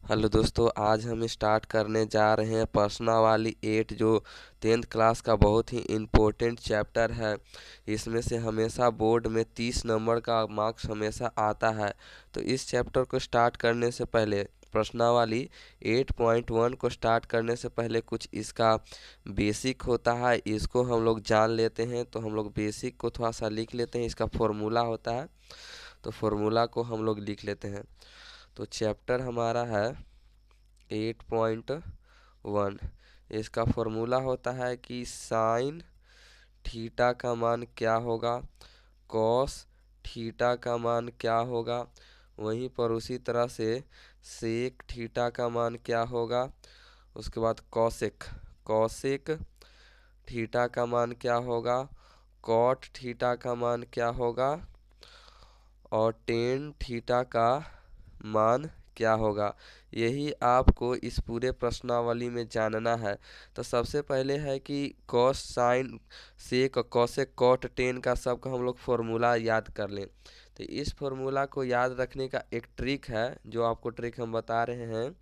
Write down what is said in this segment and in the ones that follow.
Hello दोस्तों, आज हम स्टार्ट करने जा रहे हैं प्रश्नावली 8 जो 10th क्लास का बहुत ही इम्पोर्टेंट चैप्टर है। इसमें से हमेशा बोर्ड में 30 नंबर का मार्क्स हमेशा आता है। तो इस चैप्टर को स्टार्ट करने से पहले प्रश्नावली 8.1 को स्टार्ट करने से पहले कुछ इसका बेसिक होता है, इसको हम लोग जान लेते हैं। तो हम लोग बेसिक को थोड़ा सा लिख लेते हैं। इसका फॉर्मूला होता है, तो फॉर्मूला को हम लोग लिख लेते हैं। तो चैप्टर हमारा है 8.1। इसका फॉर्मूला होता है कि साइन थीटा का मान क्या होगा, कॉस थीटा का मान क्या होगा, वहीं पर उसी तरह से सेक थीटा का मान क्या होगा, उसके बाद कॉसेक कॉसेक थीटा का मान क्या होगा, कॉट थीटा का मान क्या होगा और टेन थीटा का मान क्या होगा। यही आपको इस पूरे प्रश्नावली में जानना है। तो सबसे पहले है कि cos sine sec cosec cot ten का सबका हम लोग फॉर्मूला याद कर लें। तो इस फॉर्मूला को याद रखने का एक ट्रिक है, जो आपको ट्रिक हम बता रहे हैं।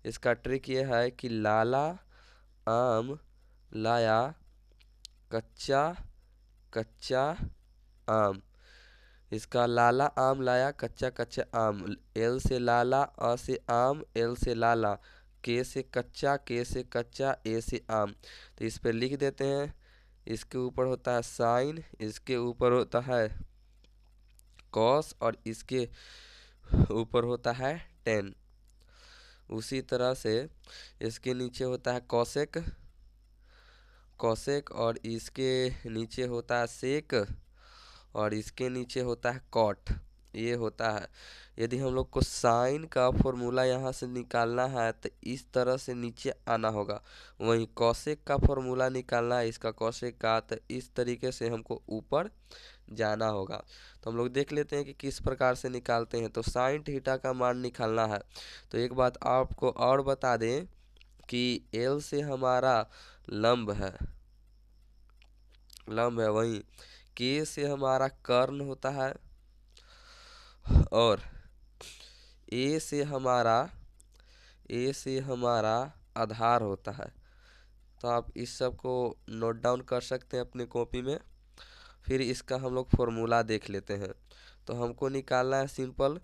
इसका ट्रिक ये है कि लाला आम लाया कच्चा कच्चा आम। इसका लाला आम लाया कच्चा कच्चा आम, एल से लाला, अ से आम, एल से लाला, के से कच्चा, के से कच्चा, ए से आम। तो इस पर लिख देते हैं। इसके ऊपर होता है साइन, इसके ऊपर होता है कॉस और इसके ऊपर होता है टेन। उसी तरह से इसके नीचे होता है कॉसेक कॉसेक और इसके नीचे होता है सेक और इसके नीचे होता है कॉट। ये होता है। यदि हम लोग को साइन का फॉर्मूला यहाँ से निकालना है तो इस तरह से नीचे आना होगा। वहीं कॉसेक का फॉर्मूला निकालना है, इसका कॉसेक का, तो इस तरीके से हमको ऊपर जाना होगा। तो हम लोग देख लेते हैं कि किस प्रकार से निकालते हैं। तो साइन थीटा का मान निकालना है। तो एक बात आपको और बता दें कि एल से हमारा लंब है वहीं के से हमारा कर्ण होता है और ए से हमारा आधार होता है। तो आप इस सब को नोट डाउन कर सकते हैं अपने कॉपी में। फिर इसका हम लोग फॉर्मूला देख लेते हैं। तो हमको निकालना है सिंपल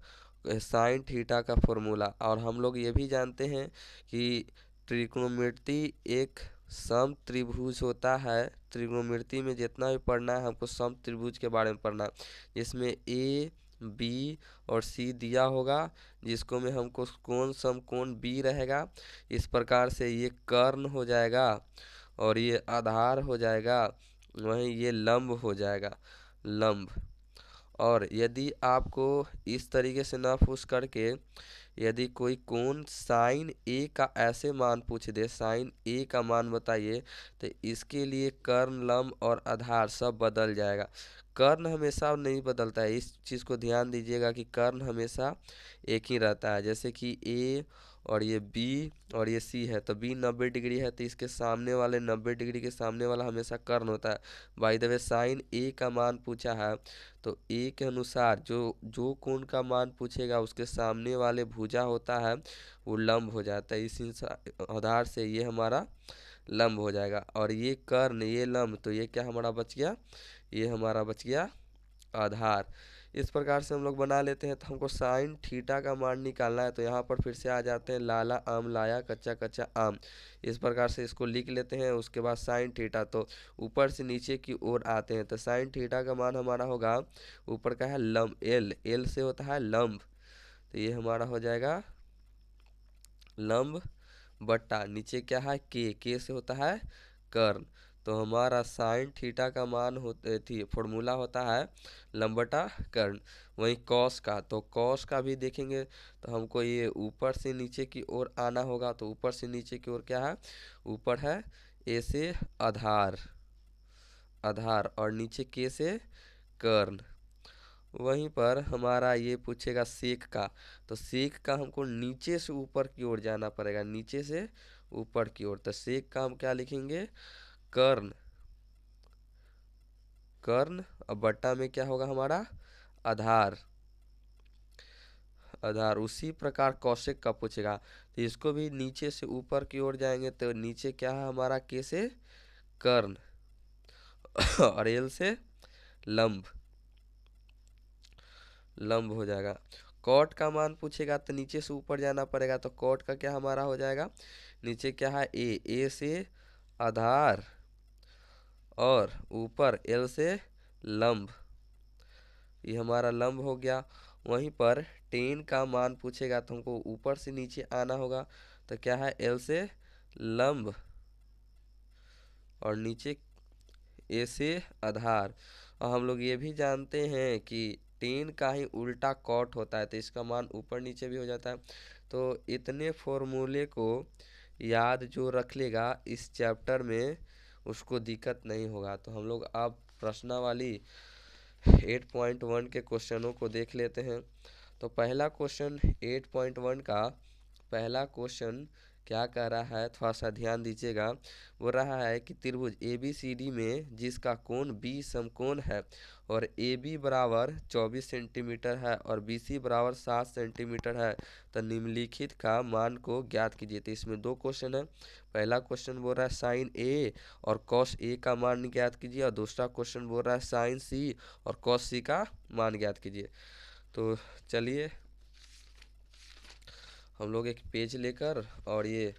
साइन थीटा का फॉर्मूला। और हम लोग ये भी जानते हैं कि त्रिकोणमिति एक सम त्रिभुज होता है। त्रिकोणमिति में जितना भी पढ़ना है हमको सम त्रिभुज के बारे में पढ़ना है, जिसमें ए बी और सी दिया होगा, जिसको में हमको कोण समकोण बी रहेगा। इस प्रकार से ये कर्ण हो जाएगा और ये आधार हो जाएगा, वहीं ये लंब हो जाएगा, लंब। और यदि आपको इस तरीके से ना पूछ करके यदि कोई कोण साइन ए का ऐसे मान पूछ दे, साइन ए का मान बताइए, तो इसके लिए कर्ण लंब और आधार सब बदल जाएगा। कर्ण हमेशा नहीं बदलता है, इस चीज़ को ध्यान दीजिएगा कि कर्ण हमेशा एक ही रहता है। जैसे कि ए और ये बी और ये सी है, तो बी 90 डिग्री है तो इसके सामने वाले 90 डिग्री के सामने वाला हमेशा कर्ण होता है। बाय द वे साइन ए का मान पूछा है, तो ए के अनुसार जो जो कोण का मान पूछेगा उसके सामने वाले भुजा होता है वो लंब हो जाता है। इस आधार से ये हमारा लंब हो जाएगा और ये कर्ण ये लंब, तो ये क्या हमारा बच गया, ये हमारा बच गया आधार। इस प्रकार से हम लोग बना लेते हैं। तो हमको साइन थीटा का मान निकालना है। तो यहाँ पर फिर से आ जाते हैं, लाला आम लाया कच्चा कच्चा आम। इस प्रकार से इसको लिख लेते हैं। उसके बाद साइन थीटा, तो ऊपर से नीचे की ओर आते हैं। तो साइन थीटा का मान हमारा होगा, ऊपर का है लंब एल, एल से होता है लंब, तो ये हमारा हो जाएगा लंब बट्टा नीचे क्या है के से होता है कर्ण। तो हमारा साइन थीटा का मान होते थी फॉर्मूला होता है लंब बटा कर्ण। वहीं कॉस का, तो कॉस का भी देखेंगे तो हमको ये ऊपर से नीचे की ओर आना होगा। तो ऊपर से नीचे की ओर क्या है, ऊपर है ए से आधार आधार और नीचे के से कर्ण। वहीं पर हमारा ये पूछेगा सेक का, तो सेक का हमको नीचे से ऊपर की ओर जाना पड़ेगा, नीचे से ऊपर की ओर। तो सेक का हम क्या लिखेंगे, कर्ण कर्ण और बट्टा में क्या होगा हमारा आधार आधार। उसी प्रकार कौशिक का पूछेगा तो इसको भी नीचे से ऊपर की ओर जाएंगे तो नीचे क्या है हमारा, के से कर्ण और एल से लंब, लंब हो जाएगा। कॉट का मान पूछेगा तो नीचे से ऊपर जाना पड़ेगा, तो कॉट का क्या हमारा हो जाएगा, नीचे क्या है ए से आधार और ऊपर एल से लंब, ये हमारा लंब हो गया। वहीं पर टेन का मान पूछेगा तो हमको ऊपर से नीचे आना होगा, तो क्या है एल से लंब और नीचे ए से आधार। और हम लोग ये भी जानते हैं कि टेन का ही उल्टा कॉट होता है, तो इसका मान ऊपर नीचे भी हो जाता है। तो इतने फॉर्मूले को याद जो रख लेगा इस चैप्टर में उसको दिक्कत नहीं होगा। तो हम लोग अब प्रश्नावली 8.1 के क्वेश्चनों को देख लेते हैं। तो पहला क्वेश्चन 8.1 का पहला क्वेश्चन क्या कह रहा है, थोड़ा सा ध्यान दीजिएगा। वो रहा है कि त्रिभुज ABCD में जिसका कोण B समकोण है और AB बराबर 24 सेंटीमीटर है और BC बराबर 7 सेंटीमीटर है, तो निम्नलिखित का मान को ज्ञात कीजिए। तो इसमें दो क्वेश्चन है। पहला क्वेश्चन बोल रहा है साइन A और कॉस A का मान ज्ञात कीजिए, और दूसरा क्वेश्चन बोल रहा है साइन C और कॉस C का मान ज्ञात कीजिए। तो चलिए हम लोग एक पेज लेकर और ये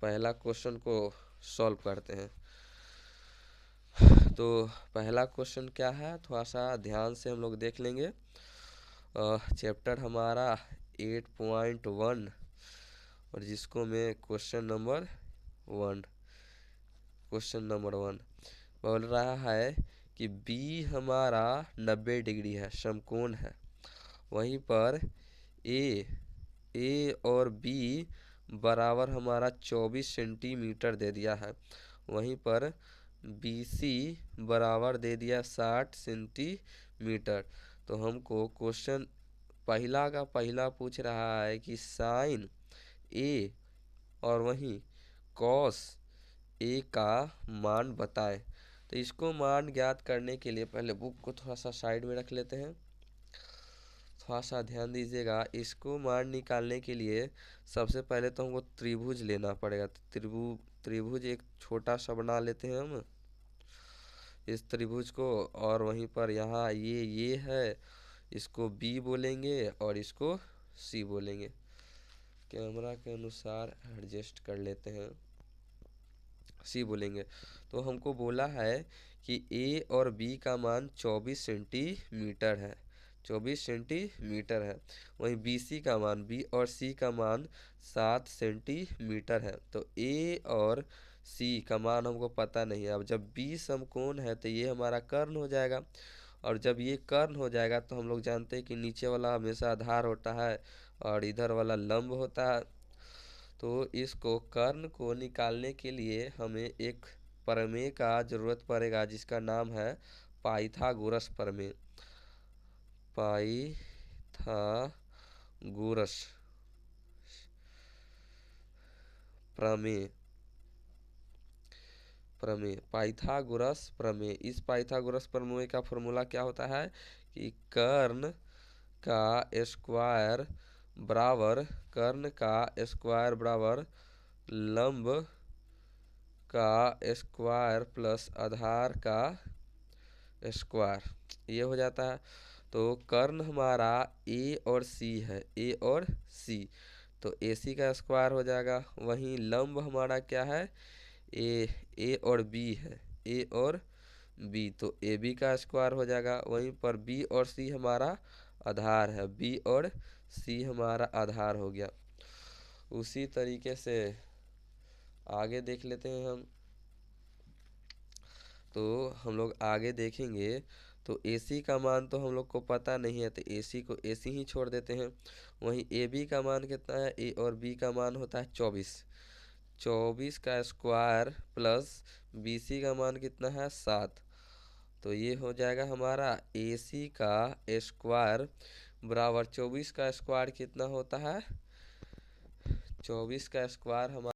पहला क्वेश्चन को सॉल्व करते हैं। तो पहला क्वेश्चन क्या है, थोड़ा सा ध्यान से हम लोग देख लेंगे। चैप्टर हमारा 8.1 और जिसको मैं क्वेश्चन नंबर 1 बोल रहा है कि B हमारा 90 डिग्री है, समकोण है। वहीं पर ए और B बराबर हमारा 24 सेंटीमीटर दे दिया है। वहीं पर BC बराबर दे दिया 60 सेंटीमीटर। तो हमको क्वेश्चन पहला का पहला पूछ रहा है कि साइन A और वहीं कॉस A का मान बताएं। तो इसको मान ज्ञात करने के लिए पहले बुक को थोड़ा सा साइड में रख लेते हैं। थोड़ा सा ध्यान दीजिएगा, इसको मान निकालने के लिए सबसे पहले तो हमको त्रिभुज लेना पड़ेगा। तो त्रिभुज एक छोटा सा बना लेते हैं हम इस त्रिभुज को, और वहीं पर यहाँ ये है, इसको B बोलेंगे और इसको C बोलेंगे। कैमरा के अनुसार एडजस्ट कर लेते हैं, C बोलेंगे। तो हमको बोला है कि A और B का मान 24 सेंटीमीटर है, 24 सेंटीमीटर है। वहीं BC का मान, B और C का मान 7 सेंटीमीटर है। तो A और C का मान हमको पता नहीं है। अब जब B समकोण है तो ये हमारा कर्ण हो जाएगा, और जब ये कर्ण हो जाएगा तो हम लोग जानते हैं कि नीचे वाला हमेशा आधार होता है और इधर वाला लंब होता है। तो इसको कर्ण को निकालने के लिए हमें एक प्रमेय का जरूरत पड़ेगा जिसका नाम है पाइथागोरस प्रमेय। पाइथागोरस प्रमेय, पाइथागोरस प्रमेय। इस पाइथागोरस प्रमेय का फॉर्मूला क्या होता है कि कर्ण का स्क्वायर बराबर लंब का स्क्वायर प्लस आधार का स्क्वायर, ये हो जाता है। तो कर्ण हमारा A और C है, A और C, तो AC का स्क्वायर हो जाएगा। वहीं लंब हमारा क्या है, A और B है, A और B, तो AB का स्क्वायर हो जाएगा। वहीं पर B और C हमारा आधार है, B और C हमारा आधार हो गया। उसी तरीके से आगे देख लेते हैं हम। तो हम लोग आगे देखेंगे तो AC का मान तो हम लोग को पता नहीं है, तो AC को AC ही छोड़ देते हैं। वहीं AB का मान कितना है, A और B का मान होता है 24 का स्क्वायर प्लस BC का मान कितना है 7। तो ये हो जाएगा हमारा AC का स्क्वायर बराबर 24 का स्क्वायर कितना होता है, 24 का स्क्वायर हमारा